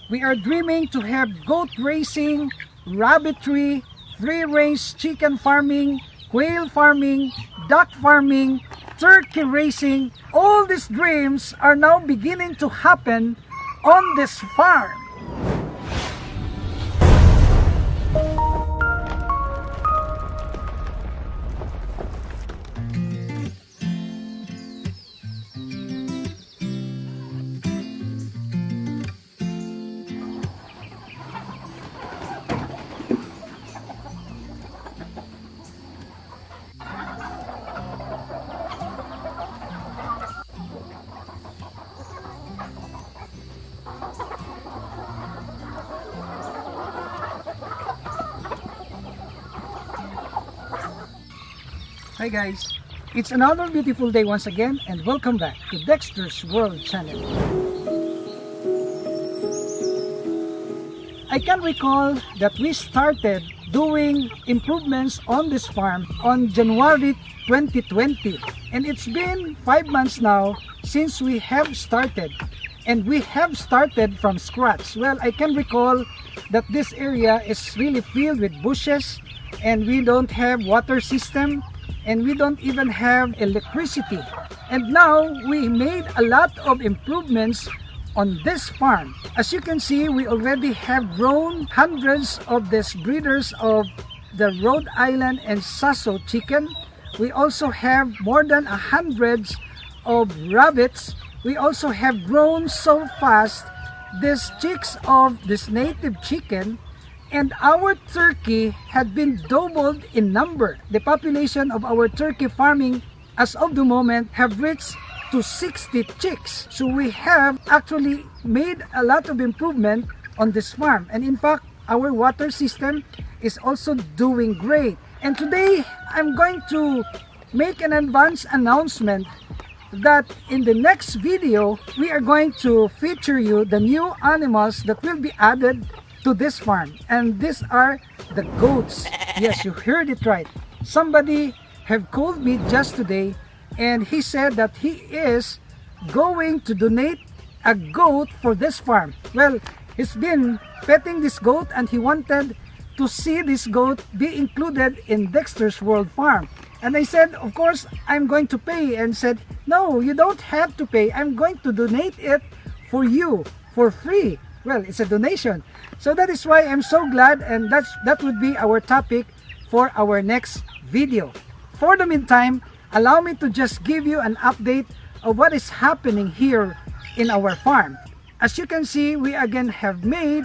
We are dreaming to have goat racing, rabbitry, free-range chicken farming, quail farming, duck farming, turkey racing. All these dreams are now beginning to happen on this farm. Hi guys, it's another beautiful day once again, and welcome back to Dexter's World Channel. I can recall that we started doing improvements on this farm on January 2020, and it's been 5 months now since we have started, and we have started from scratch. Well, I can recall that this area is really filled with bushes, and we don't have water system, and we don't even have electricity. And now we made a lot of improvements on this farm. As you can see, we already have grown hundreds of these breeders of the Rhode Island and Sasso chicken. We also have more than 100 of rabbits. We also have grown so fast these chicks of this native chicken. And our turkey had been doubled in number. The population of our turkey farming as of the moment have reached to 60 chicks. So we have actually made a lot of improvement on this farm. And in fact, our water system is also doing great. And today, I'm going to make an advance announcement that in the next video, we are going to feature you the new animals that will be added to this farm, and these are the goats. Yes, you heard it right. Somebody have called me just today, and he said that he is going to donate a goat for this farm. Well, he's been petting this goat, and he wanted to see this goat be included in Dexter's World Farm. And I said, of course, I'm going to pay, and said, no, you don't have to pay. I'm going to donate it for you for free. Well, it's a donation. So that is why I'm so glad, and that would be our topic for our next video. For the meantime, allow me to just give you an update of what is happening here in our farm. As you can see, we again have made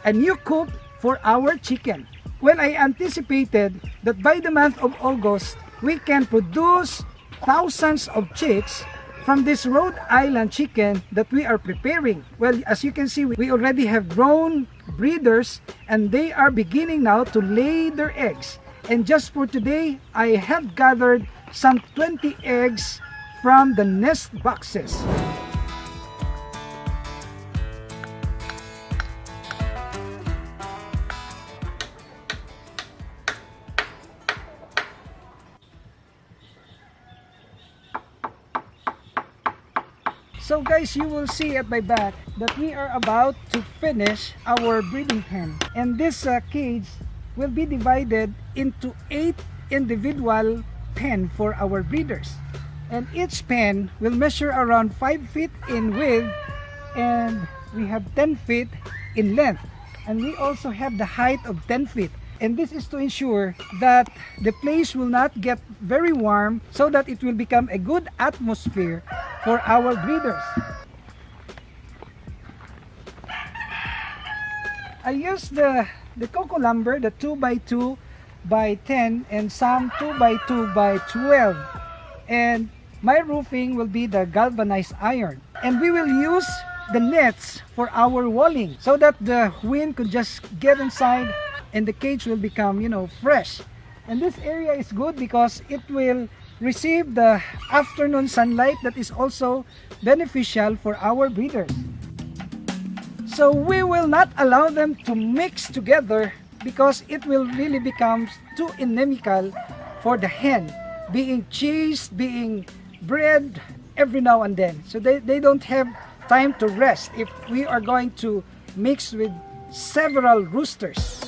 a new coop for our chicken. Well, I anticipated that by the month of August, we can produce thousands of chicks from this Rhode Island chicken that we are preparing. Well, as you can see, we already have grown breeders, and they are beginning now to lay their eggs. And just for today, I have gathered some 20 eggs from the nest boxes. So guys, you will see at my back that we are about to finish our breeding pen. And this cage will be divided into 8 individual pen for our breeders. And each pen will measure around 5 feet in width, and we have 10 feet in length. And we also have the height of 10 feet. And this is to ensure that the place will not get very warm, so that it will become a good atmosphere for our breeders. I used the cocoa lumber, the 2x2 by 10, and some 2x2 by 12. And my roofing will be the galvanized iron. And we will use the nets for our walling, so that the wind could just get inside and the cage will become, fresh. And this area is good because it will receive the afternoon sunlight that is also beneficial for our breeders. So we will not allow them to mix together because it will really become too inimical for the hen, being chased, being bred every now and then. So they don't have time to rest if we are going to mixed with several roosters.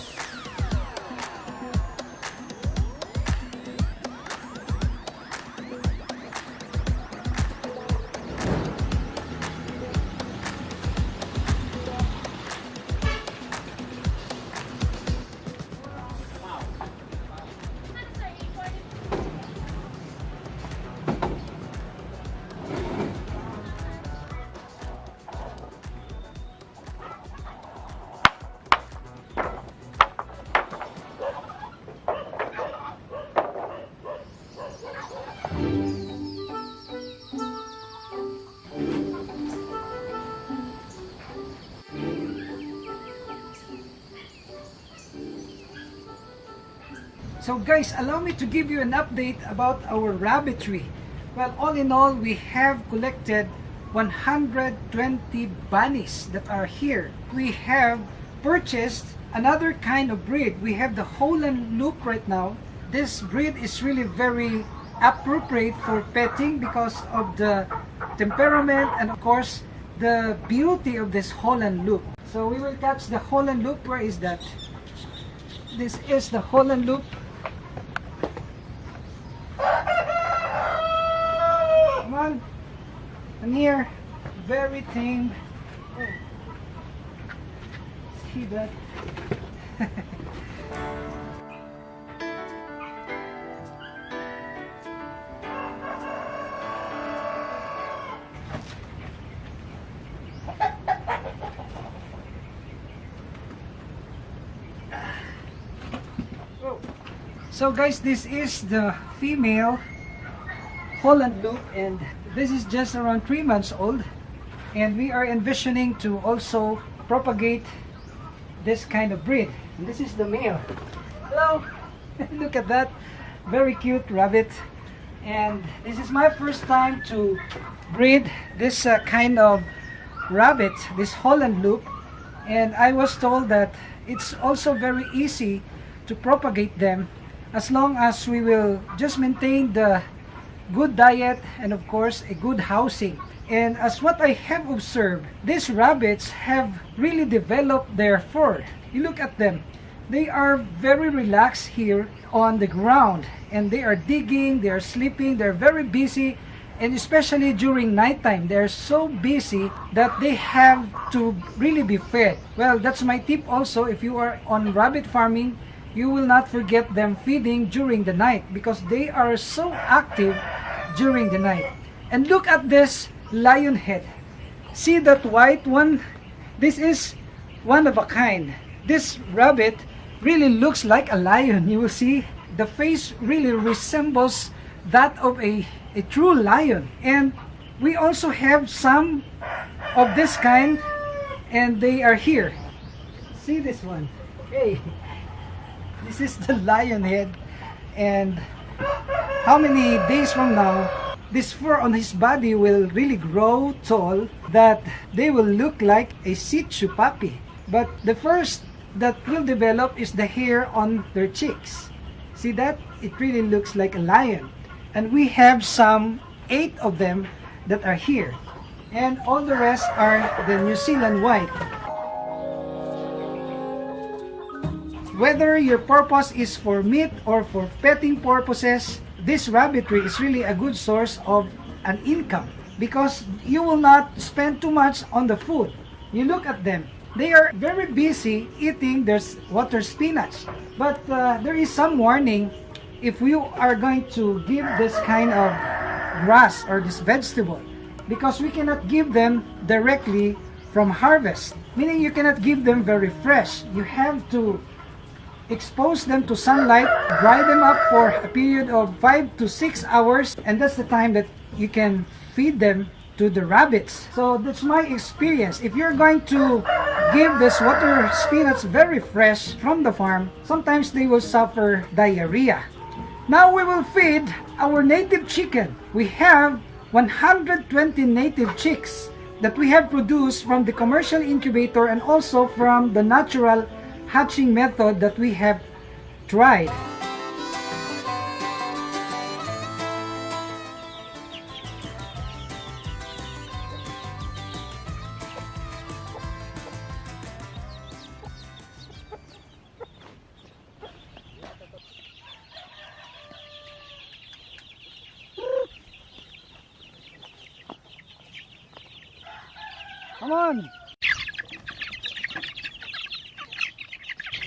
So guys, allow me to give you an update about our rabbitry. Well, all in all, we have collected 120 bunnies that are here. We have purchased another kind of breed. We have the Holland Loop right now. This breed is really very appropriate for petting because of the temperament and of course the beauty of this Holland Loop. So we will catch the Holland Loop. Where is that? This is the Holland Loop. Come on, and here, very tame. Oh. See that? So guys, this is the female Holland Loop, and this is just around 3 months old, and we are envisioning to also propagate this kind of breed. And this is the male. Hello. Look at that, very cute rabbit. And this is my first time to breed this kind of rabbit, this Holland Loop, and I was told that it's also very easy to propagate them as long as we will just maintain the good diet and of course a good housing. And as what I have observed, these rabbits have really developed their fur. You look at them, they are very relaxed here on the ground, and they are digging, they are sleeping, they're very busy, and especially during nighttime they're so busy that they have to really be fed. Well, that's my tip also. If you are on rabbit farming, you will not forget them feeding during the night because they are so active during the night. And look at this lion head. See that white one? This is one of a kind. This rabbit really looks like a lion. You will see the face really resembles that of a true lion. And we also have some of this kind, and they are here. See this one? Hey, this is the lion head, and how many days from now this fur on his body will really grow tall that they will look like a Shih Tzu puppy. But the first that will develop is the hair on their cheeks. See that? It really looks like a lion. And we have some 8 of them that are here, and all the rest are the New Zealand white. Whether your purpose is for meat or for petting purposes, this rabbitry is really a good source of an income because you will not spend too much on the food. You look at them, they are very busy eating their water spinach. But there is some warning if you are going to give this kind of grass or this vegetable, because we cannot give them directly from harvest, meaning you cannot give them very fresh. You have to expose them to sunlight, dry them up for a period of 5 to 6 hours, and that's the time that you can feed them to the rabbits. So that's my experience. If you're going to give this water spinach very fresh from the farm, sometimes they will suffer diarrhea. Now we will feed our native chicken. We have 120 native chicks that we have produced from the commercial incubator and also from the natural hatching method that we have tried. Come on.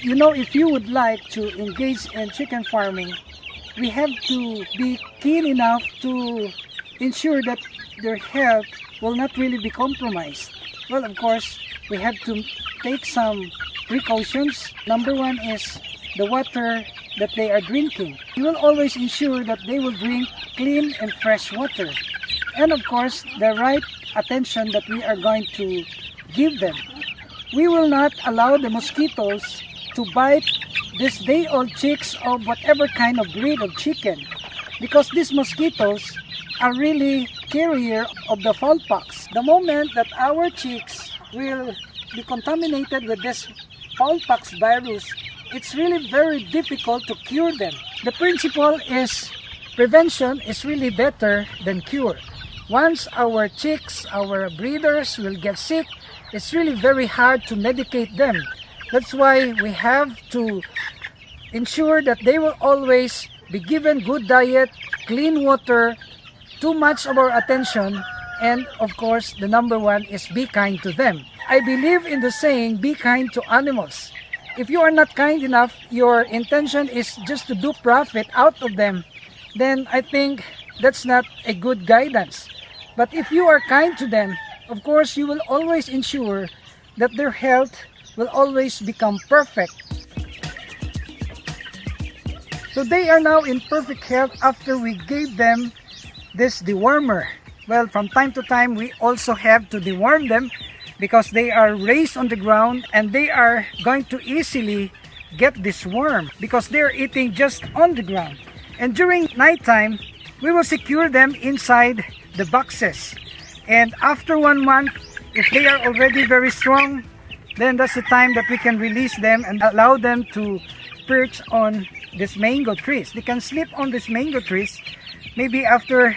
You know, if you would like to engage in chicken farming, we have to be keen enough to ensure that their health will not really be compromised. Well, of course, we have to take some precautions. Number one is the water that they are drinking. We will always ensure that they will drink clean and fresh water. And of course, the right attention that we are going to give them. We will not allow the mosquitoes to bite these day-old chicks of whatever kind of breed of chicken, because these mosquitoes are really carrier of the fowlpox. The moment that our chicks will be contaminated with this fowlpox virus, it's really very difficult to cure them. The principle is prevention is really better than cure. Once our chicks, our breeders will get sick, it's really very hard to medicate them. That's why we have to ensure that they will always be given good diet, clean water, too much of our attention, and of course the number one is be kind to them. I believe in the saying, be kind to animals. If you are not kind enough, your intention is just to do profit out of them, then I think that's not a good guidance. But if you are kind to them, of course you will always ensure that their health will always become perfect. So they are now in perfect health after we gave them this dewormer. Well, from time to time we also have to deworm them because they are raised on the ground and they are going to easily get this worm because they are eating just on the ground. And during nighttime, we will secure them inside the boxes. And after 1 month, if they are already very strong, then that's the time that we can release them and allow them to perch on these mango trees. They can sleep on these mango trees maybe after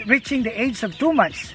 reaching the age of 2 months.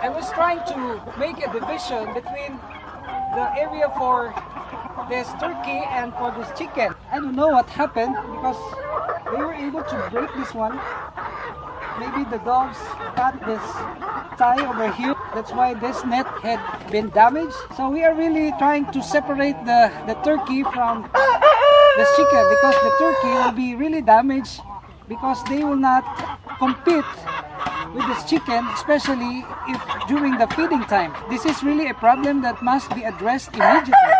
I was trying to make a division between the area for this turkey and for this chicken. I don't know what happened because they were able to break this one. Maybe the dogs cut this tie over here. That's why this net had been damaged. So we are really trying to separate the turkey from this chicken because the turkey will be really damaged because they will not compete with this chicken, especially if during the feeding time. This is really a problem that must be addressed immediately.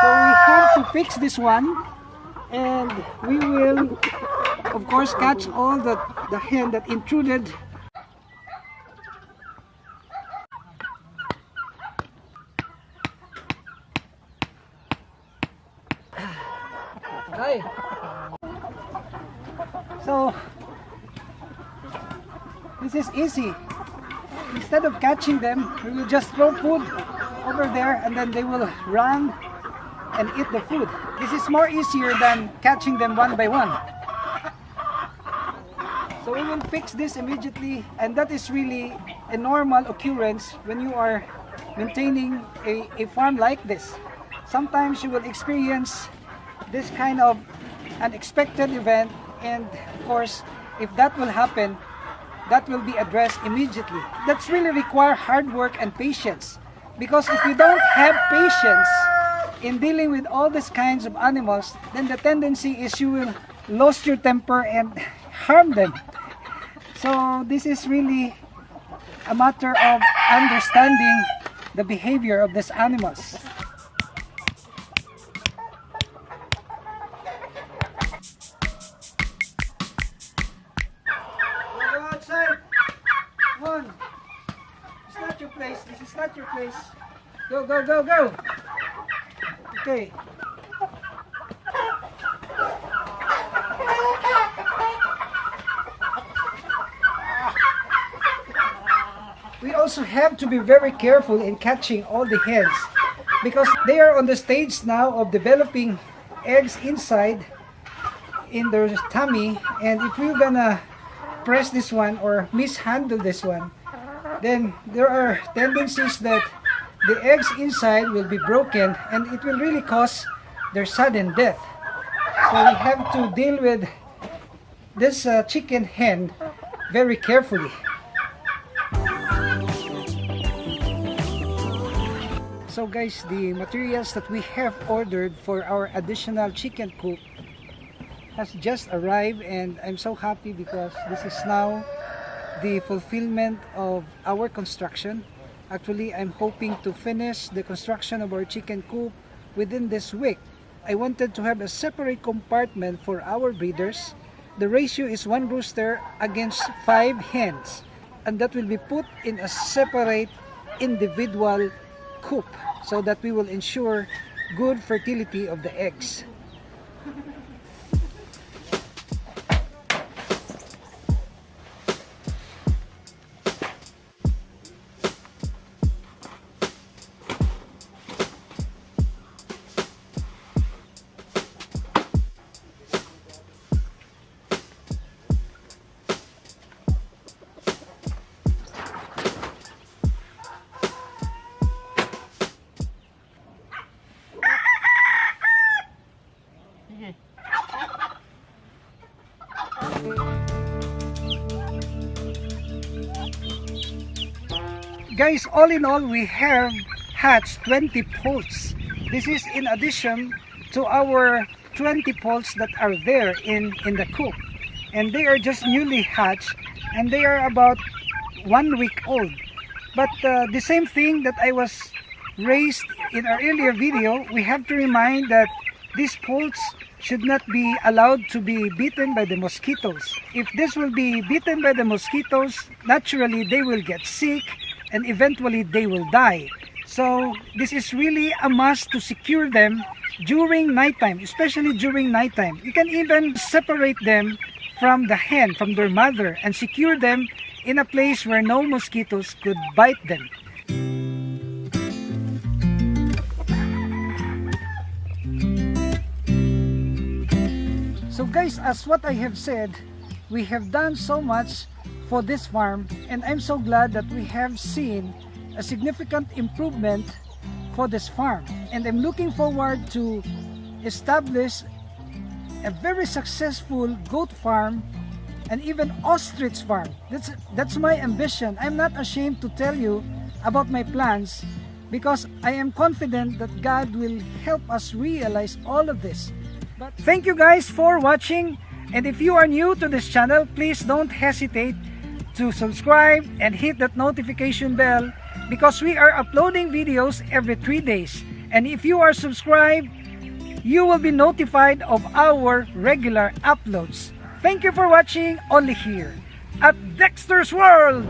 So we have to fix this one, and we will of course catch all the hen that intruded. Hi. So this is easy. Instead of catching them, we will just throw food over there and then they will run and eat the food. This is more easier than catching them one by one. So we will fix this immediately, and that is really a normal occurrence when you are maintaining a farm like this. Sometimes you will experience this kind of unexpected event, and of course, if that will happen, that will be addressed immediately. That's really require hard work and patience, because if you don't have patience in dealing with all these kinds of animals, then the tendency is you will lose your temper and harm them. So this is really a matter of understanding the behavior of these animals. Go outside. Come on. It's not your place. This is not your place. Go, go, go, go. Okay. We also have to be very careful in catching all the hens, because they are on the stage now of developing eggs inside in their tummy, and if we're gonna press this one or mishandle this one, then there are tendencies that the eggs inside will be broken, and it will really cause their sudden death. So we have to deal with this chicken hen very carefully. So guys, the materials that we have ordered for our additional chicken coop has just arrived, and I'm so happy because this is now the fulfillment of our construction. Actually, I'm hoping to finish the construction of our chicken coop within this week. I wanted to have a separate compartment for our breeders. The ratio is 1 rooster against 5 hens, and that will be put in a separate individual coop so that we will ensure good fertility of the eggs. Guys, all in all, we have hatched 20 poults. This is in addition to our 20 poults that are there in the coop. And they are just newly hatched, and they are about 1 week old. But the same thing that I was raised in our earlier video, we have to remind that these poults should not be allowed to be bitten by the mosquitoes. If this will be bitten by the mosquitoes, naturally they will get sick, and eventually they will die. So this is really a must to secure them during nighttime, especially during nighttime. You can even separate them from the hen, from their mother, and secure them in a place where no mosquitoes could bite them. So guys, as what I have said, we have done so much for this farm, and I'm so glad that we have seen a significant improvement for this farm, and I'm looking forward to establish a very successful goat farm and even ostrich farm. That's my ambition. I'm not ashamed to tell you about my plans, because I am confident that God will help us realize all of this. But thank you guys for watching, and if you are new to this channel, please don't hesitate to subscribe and hit that notification bell, because we are uploading videos every 3 days. And if you are subscribed, you will be notified of our regular uploads. Thank you for watching only here at Dexter's World.